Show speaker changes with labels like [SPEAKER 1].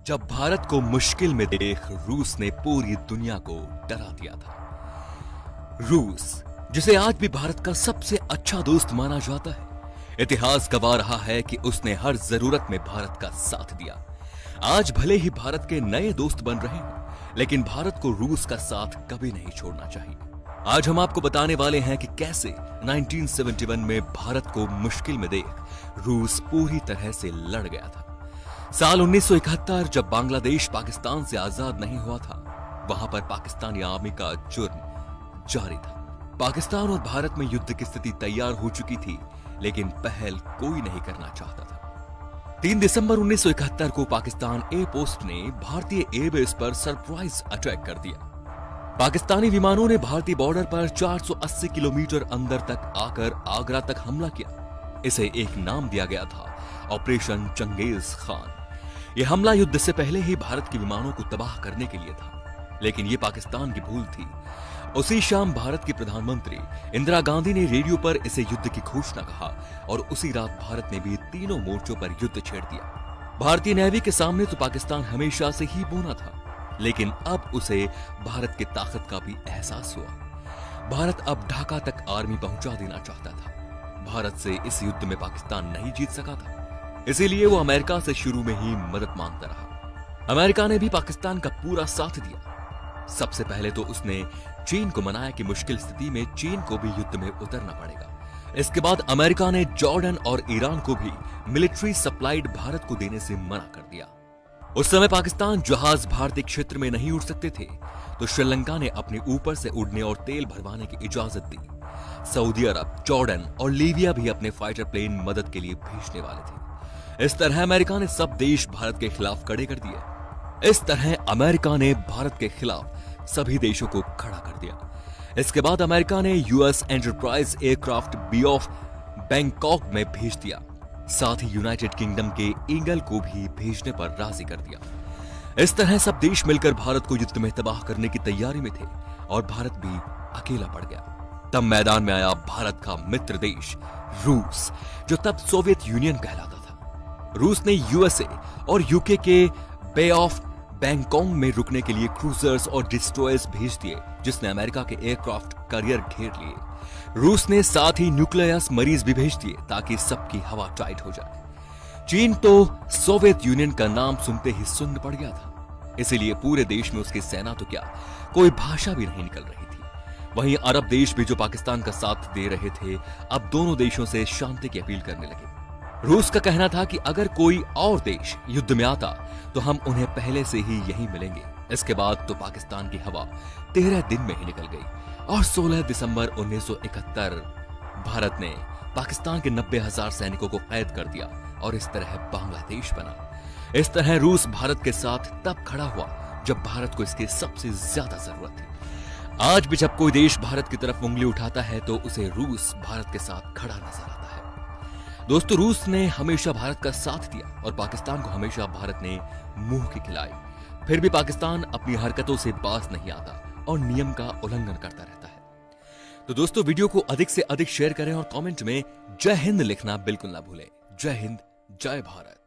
[SPEAKER 1] जब भारत को मुश्किल में देख रूस ने पूरी दुनिया को डरा दिया था। रूस, जिसे आज भी भारत का सबसे अच्छा दोस्त माना जाता है, इतिहास गवाह रहा है कि उसने हर जरूरत में भारत का साथ दिया। आज भले ही भारत के नए दोस्त बन रहे हैं, लेकिन भारत को रूस का साथ कभी नहीं छोड़ना चाहिए। आज हम आपको बताने वाले हैं कि कैसे 1971 में भारत को मुश्किल में देख रूस पूरी तरह से लड़ गया था। साल 1971 जब बांग्लादेश पाकिस्तान से आजाद नहीं हुआ था, वहां पर पाकिस्तानी आर्मी का जुर्म जारी था। पाकिस्तान और भारत में युद्ध की स्थिति तैयार हो चुकी थी, लेकिन पहल कोई नहीं करना चाहता था। 3 दिसंबर 1971 को पाकिस्तान एयर पोस्ट ने भारतीय एयरबेस पर सरप्राइज अटैक कर दिया। पाकिस्तानी विमानों ने भारतीय बॉर्डर पर 480 किलोमीटर अंदर तक आकर आगरा तक हमला किया। इसे एक नाम दिया गया था, ऑपरेशन चंगेज खान। यह हमला युद्ध से पहले ही भारत के विमानों को तबाह करने के लिए था, लेकिन यह पाकिस्तान की भूल थी। उसी शाम भारत की प्रधानमंत्री इंदिरा गांधी ने रेडियो पर इसे युद्ध की घोषणा कहा और उसी रात भारत ने भी तीनों मोर्चों पर युद्ध छेड़ दिया। भारतीय नेवी के सामने तो पाकिस्तान हमेशा से ही बोना था, लेकिन अब उसे भारत की ताकत का भी एहसास हुआ। भारत अब ढाका तक आर्मी पहुंचा देना चाहता था। भारत से इस युद्ध में पाकिस्तान नहीं जीत सका था, इसीलिए वो अमेरिका से शुरू में ही मदद मांगता रहा। अमेरिका ने भी पाकिस्तान का पूरा साथ दिया। सबसे पहले तो उसने चीन को मनाया कि मुश्किल स्थिति में चीन को भी युद्ध में उतरना पड़ेगा। इसके बाद अमेरिका ने जॉर्डन और ईरान को भी मिलिट्री सप्लाइड भारत को देने से मना कर दिया। उस समय पाकिस्तान जहाज भारतीय क्षेत्र में नहीं उड़ सकते थे, तो श्रीलंका ने अपने ऊपर से उड़ने और तेल भरवाने की इजाजत दी। सऊदी अरब, जॉर्डन और लीबिया भी अपने फाइटर प्लेन मदद के लिए भेजने वाले थे। इस तरह अमेरिका ने सब देश भारत के खिलाफ खड़े कर दिए। इस तरह अमेरिका ने भारत के खिलाफ सभी देशों को खड़ा कर दिया। इसके बाद अमेरिका ने US Enterprise aircraft bay of Bangkok में भेज दिया। साथ ही यूनाइटेड किंगडम के ईगल को भी भेजने पर राजी कर दिया। इस तरह सब देश मिलकर भारत को युद्ध में तबाह करने की तैयारी में थे और भारत भी अकेला पड़ गया। तब मैदान में आया भारत का मित्र देश रूस, जो तब सोवियत यूनियन कहलाता था। रूस ने यूएसए और यूके के बे ऑफ बैंकॉक में रुकने के लिए क्रूजर्स और डिस्ट्रॉयर्स भेज दिए, जिसने अमेरिका के एयरक्राफ्ट कैरियर घेर लिए। रूस ने साथ ही न्यूक्लियस मरीज भी भेज दिए ताकि सबकी हवा टाइट हो जाए। चीन तो सोवियत यूनियन का नाम सुनते ही सुन्न पड़ गया था, इसीलिए पूरे देश में उसकी सेना तो क्या, कोई भाषा भी नहीं निकल रही थी। वहीं अरब देश भी जो पाकिस्तान का साथ दे रहे थे, अब दोनों देशों से शांति की अपील करने लगे। रूस का कहना था कि अगर कोई और देश युद्ध में आता तो हम उन्हें पहले से ही यहीं मिलेंगे। इसके बाद तो पाकिस्तान की हवा 13 दिन में ही निकल गई और 16 दिसंबर 1971 भारत ने पाकिस्तान के 90,000 सैनिकों को कैद कर दिया और इस तरह बांग्लादेश बना। इस तरह रूस भारत के साथ तब खड़ा हुआ जब भारत को इसकी सबसे ज्यादा जरूरत थी। आज भी जब कोई देश भारत की तरफ उंगली उठाता है तो उसे रूस भारत के साथ खड़ा नजर आता है। दोस्तों, रूस ने हमेशा भारत का साथ दिया और पाकिस्तान को हमेशा भारत ने मुंह की खिलाई। फिर भी पाकिस्तान अपनी हरकतों से बाज नहीं आता और नियम का उल्लंघन करता रहता है। तो दोस्तों, वीडियो को अधिक से अधिक शेयर करें और कमेंट में जय हिंद लिखना बिल्कुल ना भूलें। जय हिंद, जय भारत।